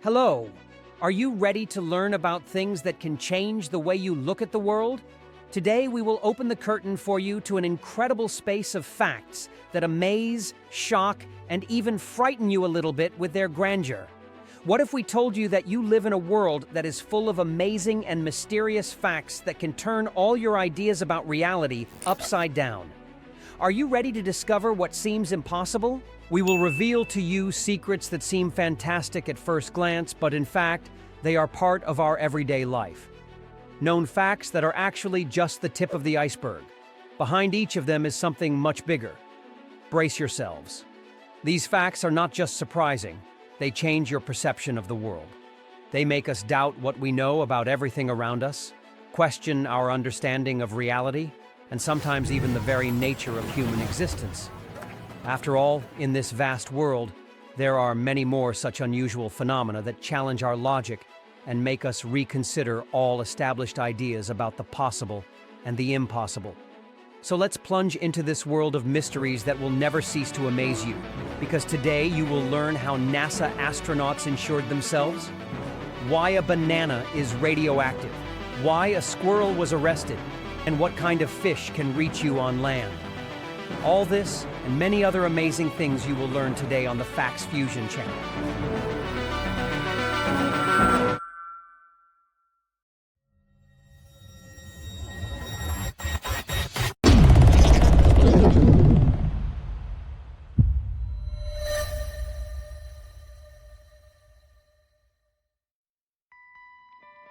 Hello! Are you ready to learn about things that can change the way you look at the world? Today we will open the curtain for you to an incredible space of facts that amaze, shock, and even frighten you a little bit with their grandeur. What if we told you that you live in a world that is full of amazing and mysterious facts that can turn all your ideas about reality upside down? Are you ready to discover what seems impossible? We will reveal to you secrets that seem fantastic at first glance, but in fact, they are part of our everyday life. Known facts that are actually just the tip of the iceberg. Behind each of them is something much bigger. Brace yourselves. These facts are not just surprising, they change your perception of the world. They make us doubt what we know about everything around us, question our understanding of reality, and sometimes even the very nature of human existence. After all, in this vast world, there are many more such unusual phenomena that challenge our logic and make us reconsider all established ideas about the possible and the impossible. So let's plunge into this world of mysteries that will never cease to amaze you, because today you will learn how NASA astronauts insured themselves, why a banana is radioactive, why a squirrel was arrested, and what kind of fish can reach you on land. All this and many other amazing things you will learn today on the Factsfusion channel.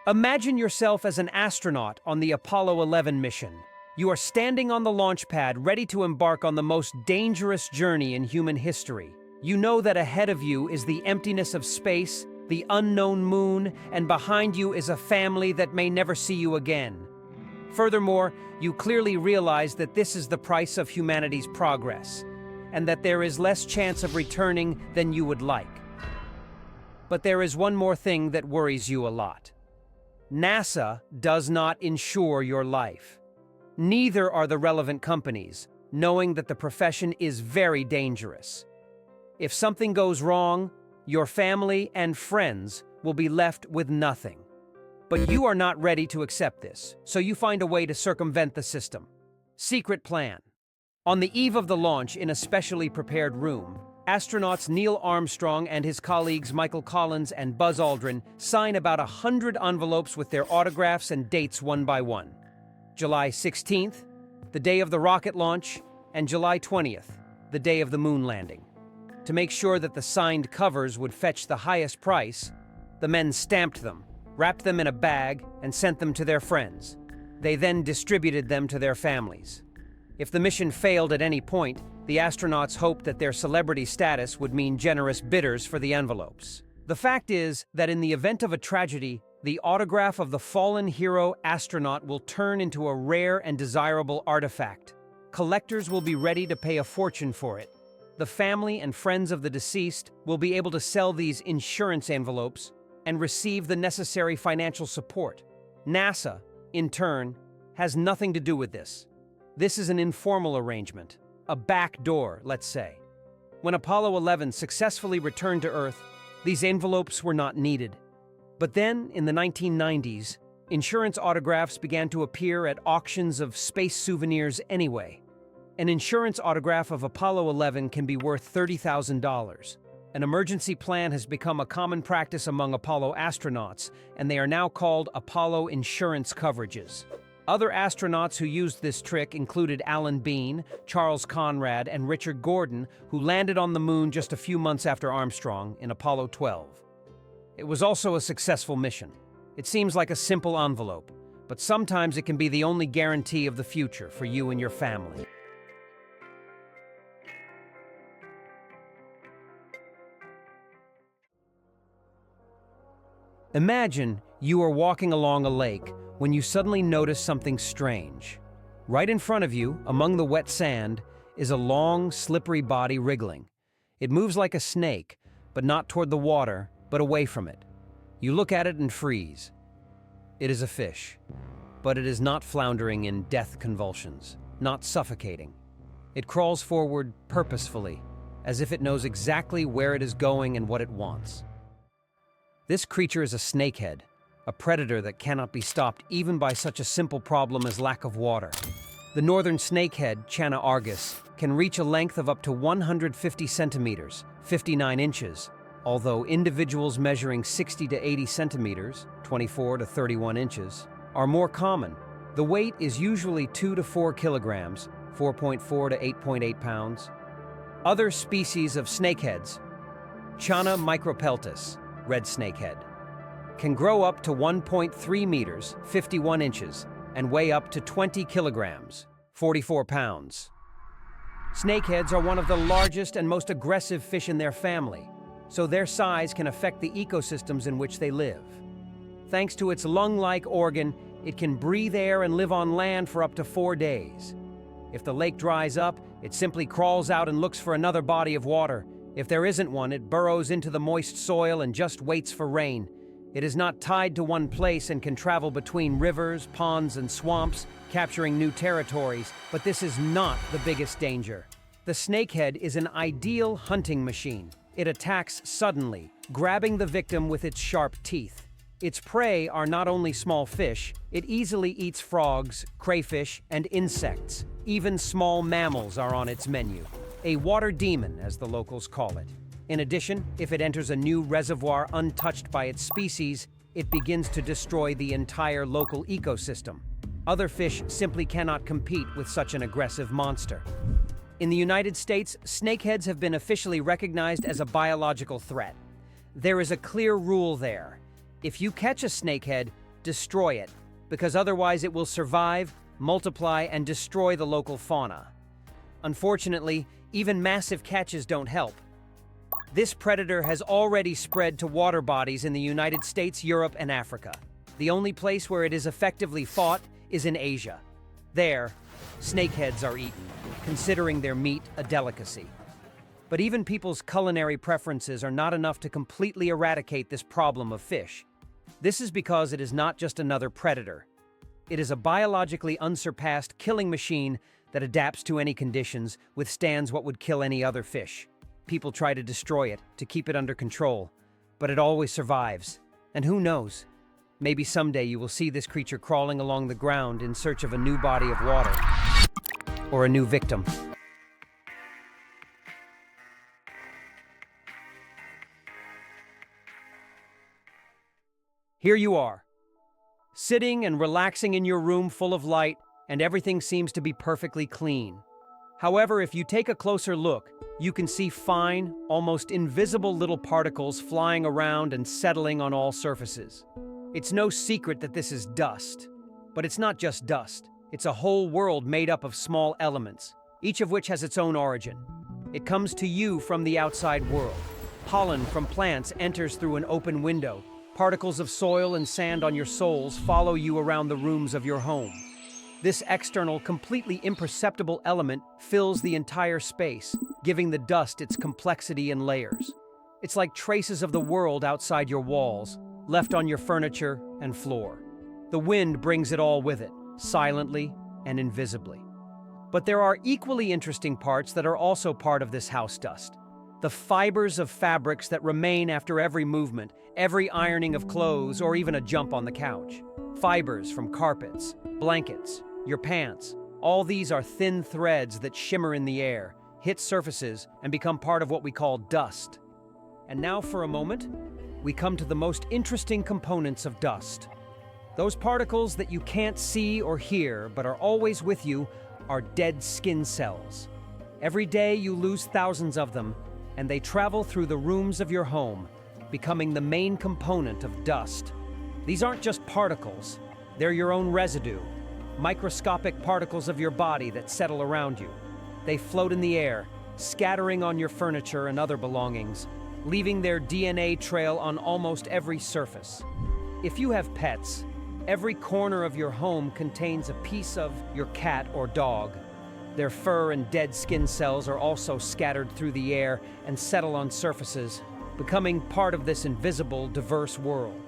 Imagine yourself as an astronaut on the Apollo 11 mission. You are standing on the launch pad, ready to embark on the most dangerous journey in human history. You know that ahead of you is the emptiness of space, the unknown moon, and behind you is a family that may never see you again. Furthermore, you clearly realize that this is the price of humanity's progress, and that there is less chance of returning than you would like. But there is one more thing that worries you a lot. NASA does not insure your life. Neither are the relevant companies, knowing that the profession is very dangerous. If something goes wrong, your family and friends will be left with nothing. But you are not ready to accept this, so you find a way to circumvent the system. Secret plan. On the eve of the launch, in a specially prepared room, astronauts Neil Armstrong and his colleagues Michael Collins and Buzz Aldrin sign about 100 envelopes with their autographs and dates one by one. July 16th, the day of the rocket launch, and July 20th, the day of the moon landing. To make sure that the signed covers would fetch the highest price, the men stamped them, wrapped them in a bag, and sent them to their friends. They then distributed them to their families. If the mission failed at any point, the astronauts hoped that their celebrity status would mean generous bidders for the envelopes. The fact is that in the event of a tragedy, the autograph of the fallen hero astronaut will turn into a rare and desirable artifact. Collectors will be ready to pay a fortune for it. The family and friends of the deceased will be able to sell these insurance envelopes and receive the necessary financial support. NASA, in turn, has nothing to do with this. This is an informal arrangement, a back door, let's say. When Apollo 11 successfully returned to Earth, these envelopes were not needed. But then, in the 1990s, insurance autographs began to appear at auctions of space souvenirs anyway. An insurance autograph of Apollo 11 can be worth $30,000. An emergency plan has become a common practice among Apollo astronauts, and they are now called Apollo insurance coverages. Other astronauts who used this trick included Alan Bean, Charles Conrad, and Richard Gordon, who landed on the moon just a few months after Armstrong in Apollo 12. It was also a successful mission. It seems like a simple envelope, but sometimes it can be the only guarantee of the future for you and your family. Imagine you are walking along a lake when you suddenly notice something strange. Right in front of you, among the wet sand, is a long, slippery body wriggling. It moves like a snake, but not toward the water, but away from it. You look at it and freeze. It is a fish, but it is not floundering in death convulsions, not suffocating. It crawls forward purposefully, as if it knows exactly where it is going and what it wants. This creature is a snakehead, a predator that cannot be stopped even by such a simple problem as lack of water. The northern snakehead, Channa argus, can reach a length of up to 150 centimeters, 59 inches, although individuals measuring 60 to 80 centimeters, 24 to 31 inches, are more common. The weight is usually 2 to 4 kilograms, 4.4 to 8.8 pounds. Other species of snakeheads, Channa micropeltis, red snakehead, can grow up to 1.3 meters, 51 inches, and weigh up to 20 kilograms, 44 pounds. Snakeheads are one of the largest and most aggressive fish in their family, so their size can affect the ecosystems in which they live. Thanks to its lung-like organ, it can breathe air and live on land for up to 4 days. If the lake dries up, it simply crawls out and looks for another body of water. If there isn't one, it burrows into the moist soil and just waits for rain. It is not tied to one place and can travel between rivers, ponds, and swamps, capturing new territories, but this is not the biggest danger. The snakehead is an ideal hunting machine. It attacks suddenly, grabbing the victim with its sharp teeth. Its prey are not only small fish, it easily eats frogs, crayfish, and insects. Even small mammals are on its menu. A water demon, as the locals call it. In addition, if it enters a new reservoir untouched by its species, it begins to destroy the entire local ecosystem. Other fish simply cannot compete with such an aggressive monster. In the United States, snakeheads have been officially recognized as a biological threat. There is a clear rule there. If you catch a snakehead, destroy it, because otherwise it will survive, multiply, and destroy the local fauna. Unfortunately, even massive catches don't help. This predator has already spread to water bodies in the United States, Europe, and Africa. The only place where it is effectively fought is in Asia. There, snakeheads are eaten, considering their meat a delicacy. But even people's culinary preferences are not enough to completely eradicate this problem of fish. This is because it is not just another predator. It is a biologically unsurpassed killing machine that adapts to any conditions, withstands what would kill any other fish. People try to destroy it, to keep it under control, but it always survives. And who knows? Maybe someday you will see this creature crawling along the ground in search of a new body of water, or a new victim. Here you are, sitting and relaxing in your room full of light, and everything seems to be perfectly clean. However, if you take a closer look, you can see fine, almost invisible little particles flying around and settling on all surfaces. It's no secret that this is dust. But it's not just dust. It's a whole world made up of small elements, each of which has its own origin. It comes to you from the outside world. Pollen from plants enters through an open window. Particles of soil and sand on your soles follow you around the rooms of your home. This external, completely imperceptible element fills the entire space, giving the dust its complexity and layers. It's like traces of the world outside your walls, left on your furniture and floor. The wind brings it all with it, silently and invisibly. But there are equally interesting parts that are also part of this house dust. The fibers of fabrics that remain after every movement, every ironing of clothes, or even a jump on the couch. Fibers from carpets, blankets, your pants. All these are thin threads that shimmer in the air, hit surfaces, and become part of what we call dust. And now for a moment, we come to the most interesting components of dust. Those particles that you can't see or hear, but are always with you, are dead skin cells. Every day you lose thousands of them, and they travel through the rooms of your home, becoming the main component of dust. These aren't just particles, they're your own residue, microscopic particles of your body that settle around you. They float in the air, scattering on your furniture and other belongings, leaving their DNA trail on almost every surface. If you have pets, every corner of your home contains a piece of your cat or dog. Their fur and dead skin cells are also scattered through the air and settle on surfaces, becoming part of this invisible, diverse world.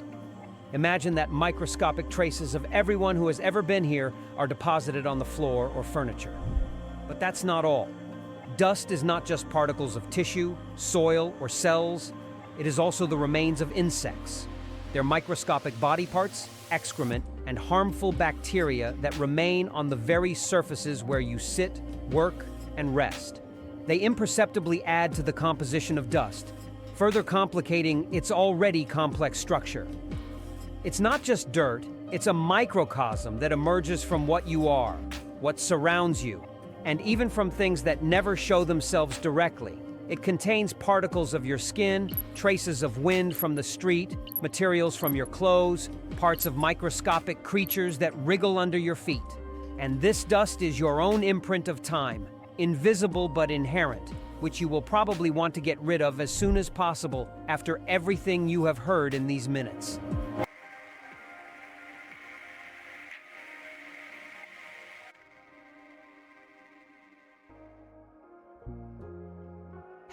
Imagine that microscopic traces of everyone who has ever been here are deposited on the floor or furniture. But that's not all. Dust is not just particles of tissue, soil, or cells. It is also the remains of insects, They're microscopic body parts, excrement, and harmful bacteria that remain on the very surfaces where you sit, work, and rest. They imperceptibly add to the composition of dust, further complicating its already complex structure. It's not just dirt, it's a microcosm that emerges from what you are, what surrounds you, and even from things that never show themselves directly. It contains particles of your skin, traces of wind from the street, materials from your clothes, parts of microscopic creatures that wriggle under your feet. And this dust is your own imprint of time, invisible but inherent, which you will probably want to get rid of as soon as possible after everything you have heard in these minutes.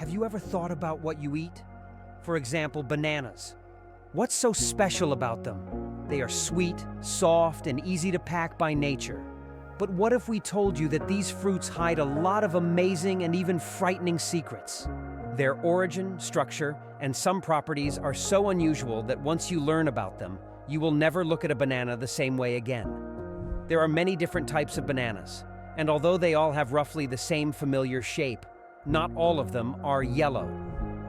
Have you ever thought about what you eat? For example, bananas. What's so special about them? They are sweet, soft, and easy to pack by nature. But what if we told you that these fruits hide a lot of amazing and even frightening secrets? Their origin, structure, and some properties are so unusual that once you learn about them, you will never look at a banana the same way again. There are many different types of bananas, and although they all have roughly the same familiar shape, not all of them are yellow.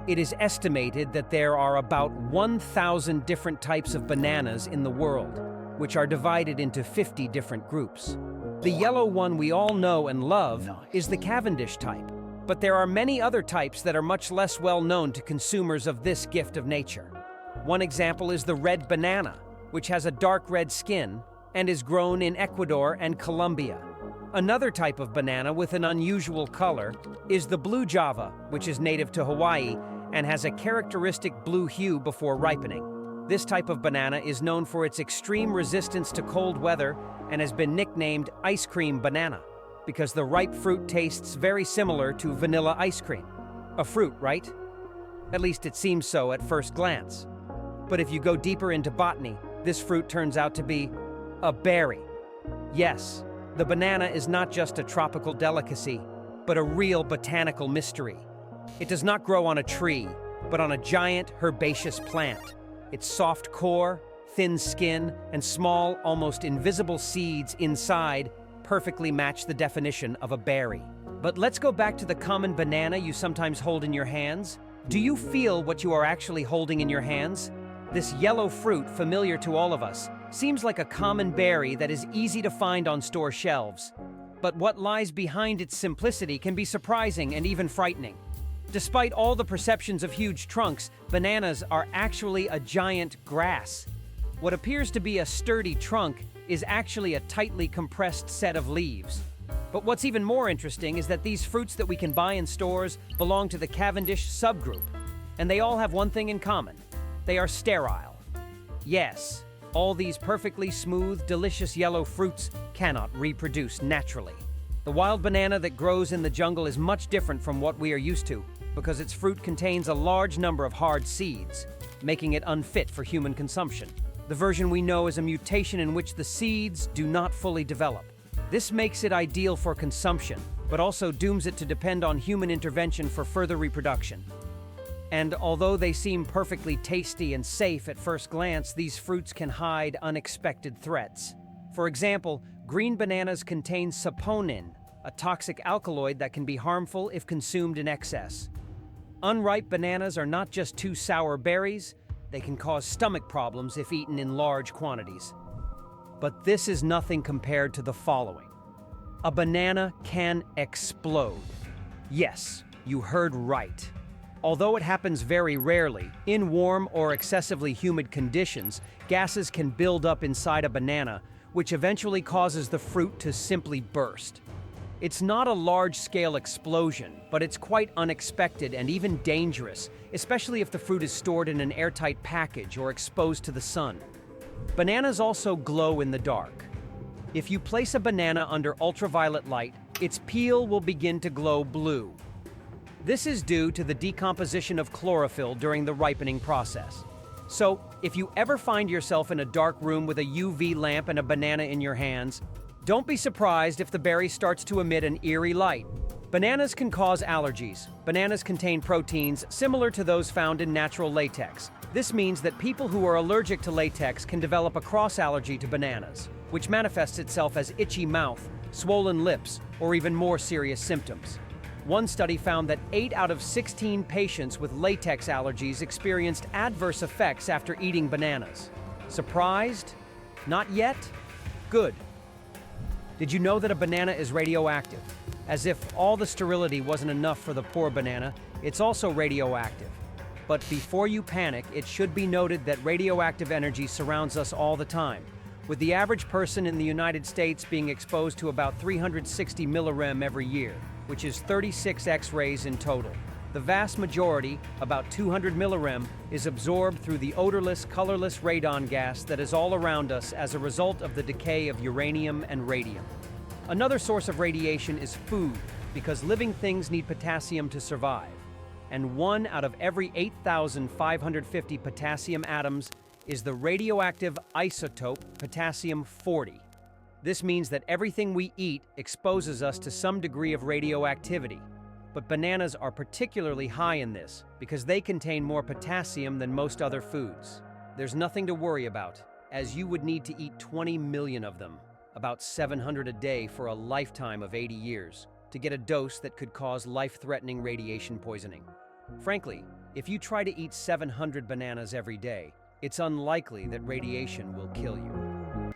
It is estimated that there are about 1,000 different types of bananas in the world, which are divided into 50 different groups. The yellow one we all know and love is the Cavendish type, but there are many other types that are much less well known to consumers of this gift of nature. One example is the red banana, which has a dark red skin and is grown in Ecuador and Colombia. Another type of banana with an unusual color is the blue Java, which is native to Hawaii and has a characteristic blue hue before ripening. This type of banana is known for its extreme resistance to cold weather and has been nicknamed ice cream banana because the ripe fruit tastes very similar to vanilla ice cream. A fruit, right? At least it seems so at first glance. But if you go deeper into botany, this fruit turns out to be a berry. Yes, the banana is not just a tropical delicacy, but a real botanical mystery. It does not grow on a tree, but on a giant herbaceous plant. Its soft core, thin skin, and small, almost invisible seeds inside perfectly match the definition of a berry. But let's go back to the common banana you sometimes hold in your hands. Do you feel what you are actually holding in your hands? This yellow fruit, familiar to all of us, seems like a common berry that is easy to find on store shelves. But what lies behind its simplicity can be surprising and even frightening. Despite all the perceptions of huge trunks, bananas are actually a giant grass. What appears to be a sturdy trunk is actually a tightly compressed set of leaves. But what's even more interesting is that these fruits that we can buy in stores belong to the Cavendish subgroup, and they all have one thing in common. They are sterile. Yes, all these perfectly smooth, delicious yellow fruits cannot reproduce naturally. The wild banana that grows in the jungle is much different from what we are used to because its fruit contains a large number of hard seeds, making it unfit for human consumption. The version we know is a mutation in which the seeds do not fully develop. This makes it ideal for consumption, but also dooms it to depend on human intervention for further reproduction. And although they seem perfectly tasty and safe at first glance, these fruits can hide unexpected threats. For example, green bananas contain saponin, a toxic alkaloid that can be harmful if consumed in excess. Unripe bananas are not just too sour berries, they can cause stomach problems if eaten in large quantities. But this is nothing compared to the following. A banana can explode. Yes, you heard right. Although it happens very rarely, in warm or excessively humid conditions, gases can build up inside a banana, which eventually causes the fruit to simply burst. It's not a large-scale explosion, but it's quite unexpected and even dangerous, especially if the fruit is stored in an airtight package or exposed to the sun. Bananas also glow in the dark. If you place a banana under ultraviolet light, its peel will begin to glow blue. This is due to the decomposition of chlorophyll during the ripening process. So, if you ever find yourself in a dark room with a UV lamp and a banana in your hands, don't be surprised if the berry starts to emit an eerie light. Bananas can cause allergies. Bananas contain proteins similar to those found in natural latex. This means that people who are allergic to latex can develop a cross-allergy to bananas, which manifests itself as itchy mouth, swollen lips, or even more serious symptoms. One study found that 8 out of 16 patients with latex allergies experienced adverse effects after eating bananas. Surprised? Not yet? Good. Did you know that a banana is radioactive? As if all the sterility wasn't enough for the poor banana, it's also radioactive. But before you panic, it should be noted that radioactive energy surrounds us all the time, with the average person in the United States being exposed to about 360 millirem every year, which is 36 X-rays in total. The vast majority, about 200 millirem, is absorbed through the odorless, colorless radon gas that is all around us as a result of the decay of uranium and radium. Another source of radiation is food, because living things need potassium to survive. And 1 out of every 8,550 potassium atoms is the radioactive isotope potassium-40. This means that everything we eat exposes us to some degree of radioactivity. But bananas are particularly high in this because they contain more potassium than most other foods. There's nothing to worry about, as you would need to eat 20 million of them, about 700 a day for a lifetime of 80 years, to get a dose that could cause life-threatening radiation poisoning. Frankly, if you try to eat 700 bananas every day, it's unlikely that radiation will kill you.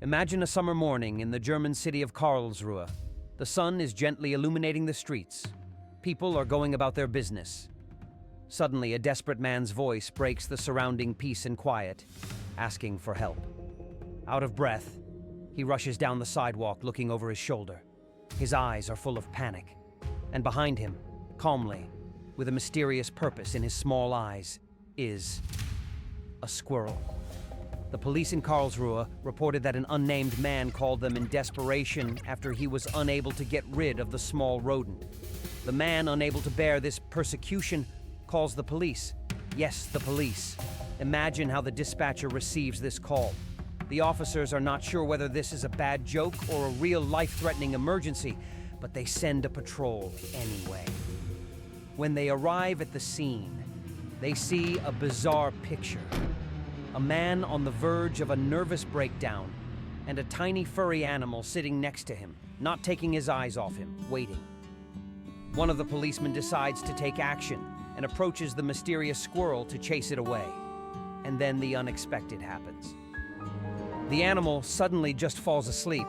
Imagine a summer morning in the German city of Karlsruhe. The sun is gently illuminating the streets. People are going about their business. Suddenly, a desperate man's voice breaks the surrounding peace and quiet, asking for help. Out of breath, he rushes down the sidewalk looking over his shoulder. His eyes are full of panic. And behind him, calmly, with a mysterious purpose in his small eyes, is a squirrel. The police in Karlsruhe reported that an unnamed man called them in desperation after he was unable to get rid of the small rodent. The man, unable to bear this persecution, calls the police. Yes, the police. Imagine how the dispatcher receives this call. The officers are not sure whether this is a bad joke or a real life-threatening emergency, but they send a patrol anyway. When they arrive at the scene, they see a bizarre picture. A man on the verge of a nervous breakdown, and a tiny furry animal sitting next to him, not taking his eyes off him, waiting. One of the policemen decides to take action and approaches the mysterious squirrel to chase it away. And then the unexpected happens. The animal suddenly just falls asleep,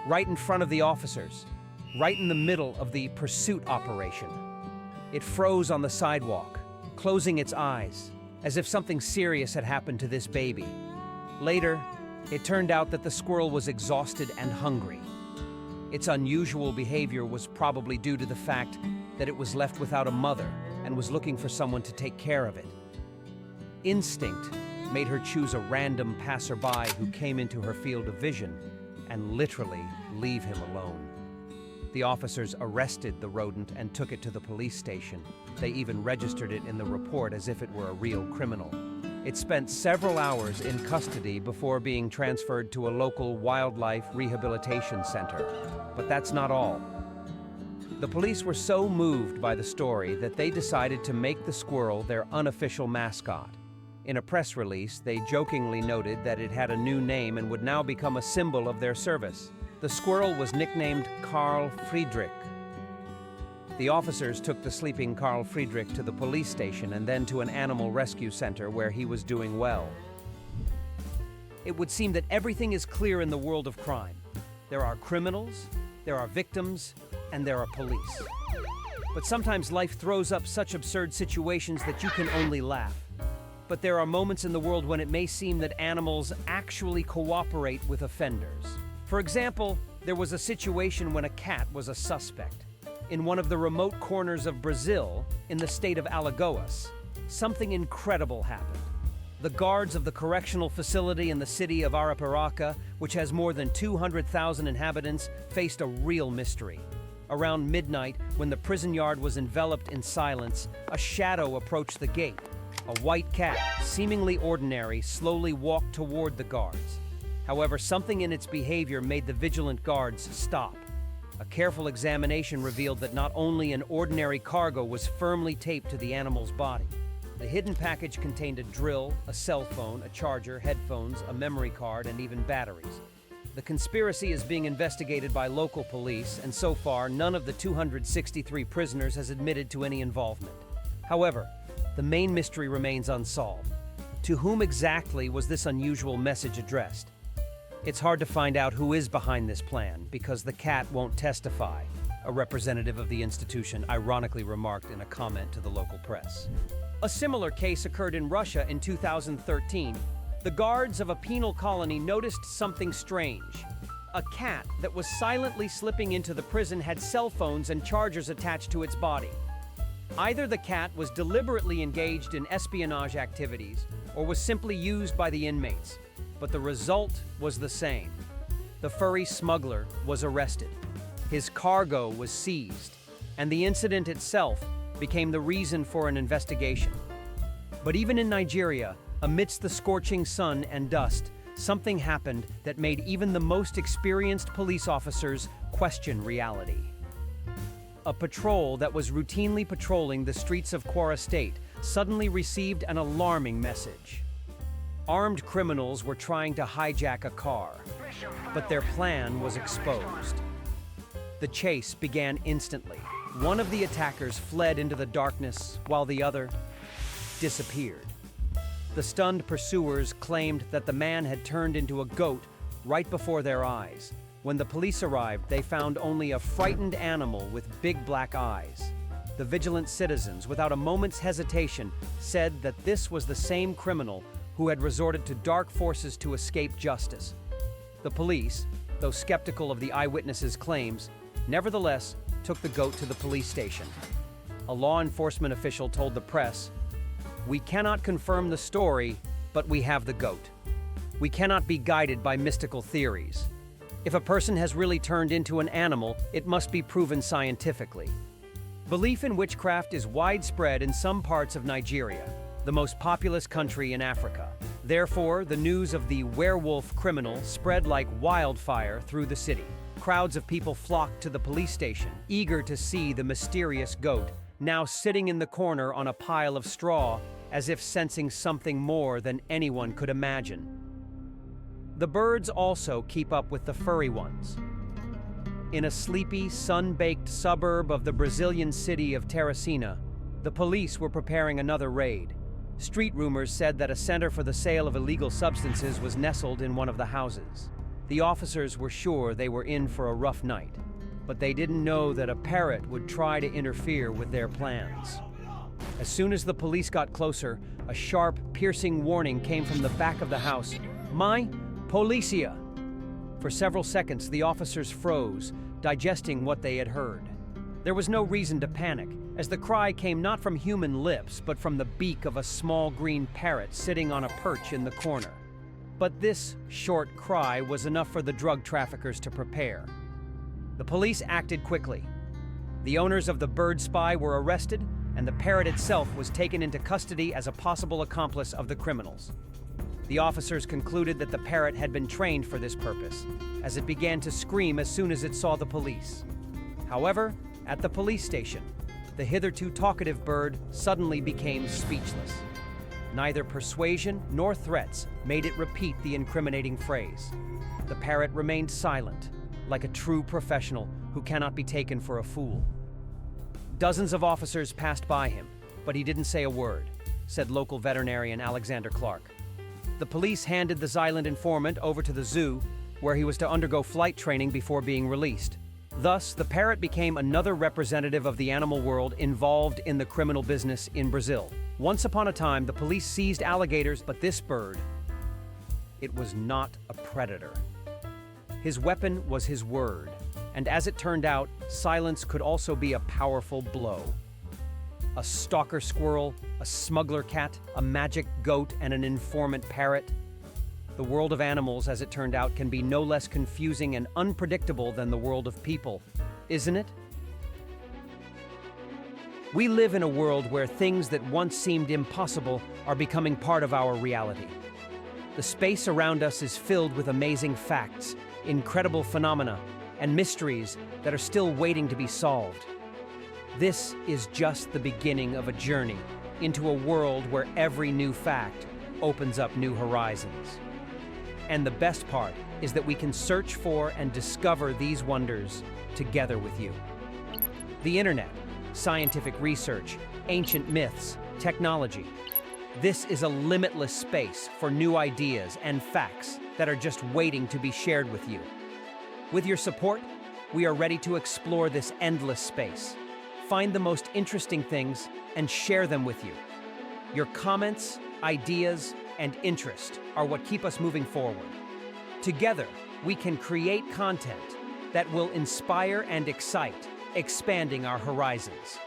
right in front of the officers, right in the middle of the pursuit operation. It froze on the sidewalk, closing its eyes, as if something serious had happened to this baby. Later, it turned out that the squirrel was exhausted and hungry. Its unusual behavior was probably due to the fact that it was left without a mother and was looking for someone to take care of it. Instinct made her choose a random passerby who came into her field of vision and literally leave him alone. The officers arrested the rodent and took it to the police station. They even registered it in the report as if it were a real criminal. It spent several hours in custody before being transferred to a local wildlife rehabilitation center. But that's not all. The police were so moved by the story that they decided to make the squirrel their unofficial mascot. In a press release, they jokingly noted that it had a new name and would now become a symbol of their service. The squirrel was nicknamed Karl Friedrich. The officers took the sleeping Karl Friedrich to the police station and then to an animal rescue center where he was doing well. It would seem that everything is clear in the world of crime. There are criminals, there are victims, and there are police. But sometimes life throws up such absurd situations that you can only laugh. But there are moments in the world when it may seem that animals actually cooperate with offenders. For example, there was a situation when a cat was a suspect. In one of the remote corners of Brazil, in the state of Alagoas, something incredible happened. The guards of the correctional facility in the city of Arapiraca, which has more than 200,000 inhabitants, faced a real mystery. Around midnight, when the prison yard was enveloped in silence, a shadow approached the gate. A white cat, seemingly ordinary, slowly walked toward the guards. However, something in its behavior made the vigilant guards stop. A careful examination revealed that not only an ordinary cargo was firmly taped to the animal's body. The hidden package contained a drill, a cell phone, a charger, headphones, a memory card, and even batteries. The conspiracy is being investigated by local police, and so far, none of the 263 prisoners has admitted to any involvement. However, the main mystery remains unsolved. To whom exactly was this unusual message addressed? It's hard to find out who is behind this plan because the cat won't testify, a representative of the institution ironically remarked in a comment to the local press. A similar case occurred in Russia in 2013. The guards of a penal colony noticed something strange. A cat that was silently slipping into the prison had cell phones and chargers attached to its body. Either the cat was deliberately engaged in espionage activities or was simply used by the inmates, but the result was the same. The furry smuggler was arrested. His cargo was seized, and the incident itself became the reason for an investigation. But even in Nigeria, amidst the scorching sun and dust, something happened that made even the most experienced police officers question reality. A patrol that was routinely patrolling the streets of Kwara State suddenly received an alarming message. Armed criminals were trying to hijack a car, but their plan was exposed. The chase began instantly. One of the attackers fled into the darkness, while the other disappeared. The stunned pursuers claimed that the man had turned into a goat right before their eyes. When the police arrived, they found only a frightened animal with big black eyes. The vigilant citizens, without a moment's hesitation, said that this was the same criminal who had resorted to dark forces to escape justice. The police, though skeptical of the eyewitnesses' claims, nevertheless took the goat to the police station. A law enforcement official told the press, "We cannot confirm the story, but we have the goat. We cannot be guided by mystical theories. If a person has really turned into an animal, it must be proven scientifically." Belief in witchcraft is widespread in some parts of Nigeria, the most populous country in Africa. Therefore, the news of the werewolf criminal spread like wildfire through the city. Crowds of people flocked to the police station, eager to see the mysterious goat, now sitting in the corner on a pile of straw, as if sensing something more than anyone could imagine. The birds also keep up with the furry ones. In a sleepy, sun-baked suburb of the Brazilian city of Teresina, the police were preparing another raid. Street rumors said that a center for the sale of illegal substances was nestled in one of the houses. The officers were sure they were in for a rough night, but they didn't know that a parrot would try to interfere with their plans. As soon as the police got closer, a sharp, piercing warning came from the back of the house. "My policia!" For several seconds, the officers froze, digesting what they had heard. There was no reason to panic, as the cry came not from human lips, but from the beak of a small green parrot sitting on a perch in the corner. But this short cry was enough for the drug traffickers to prepare. The police acted quickly. The owners of the bird spy were arrested, and the parrot itself was taken into custody as a possible accomplice of the criminals. The officers concluded that the parrot had been trained for this purpose, as it began to scream as soon as it saw the police. However, at the police station, the hitherto talkative bird suddenly became speechless. Neither persuasion nor threats made it repeat the incriminating phrase. The parrot remained silent, like a true professional who cannot be taken for a fool. Dozens of officers passed by him, but he didn't say a word, said local veterinarian Alexander Clark. The police handed the silent informant over to the zoo, where he was to undergo flight training before being released. Thus, the parrot became another representative of the animal world involved in the criminal business in Brazil. Once upon a time, the police seized alligators, but this bird, it was not a predator. His weapon was his word, and as it turned out, silence could also be a powerful blow. A stalker squirrel, a smuggler cat, a magic goat, and an informant parrot. The world of animals, as it turned out, can be no less confusing and unpredictable than the world of people, isn't it? We live in a world where things that once seemed impossible are becoming part of our reality. The space around us is filled with amazing facts, incredible phenomena, and mysteries that are still waiting to be solved. This is just the beginning of a journey into a world where every new fact opens up new horizons. And the best part is that we can search for and discover these wonders together with you. The internet, scientific research, ancient myths, technology. This is a limitless space for new ideas and facts that are just waiting to be shared with you. With your support, we are ready to explore this endless space, find the most interesting things, and share them with you. Your comments, ideas, and interest are what keep us moving forward. Together, we can create content that will inspire and excite, expanding our horizons.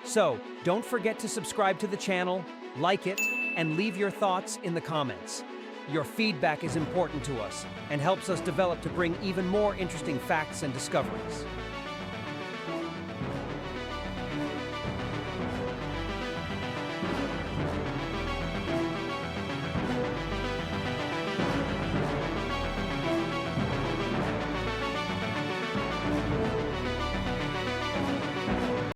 So, don't forget to subscribe to the channel, like it, and leave your thoughts in the comments. Your feedback is important to us and helps us develop to bring even more interesting facts and discoveries.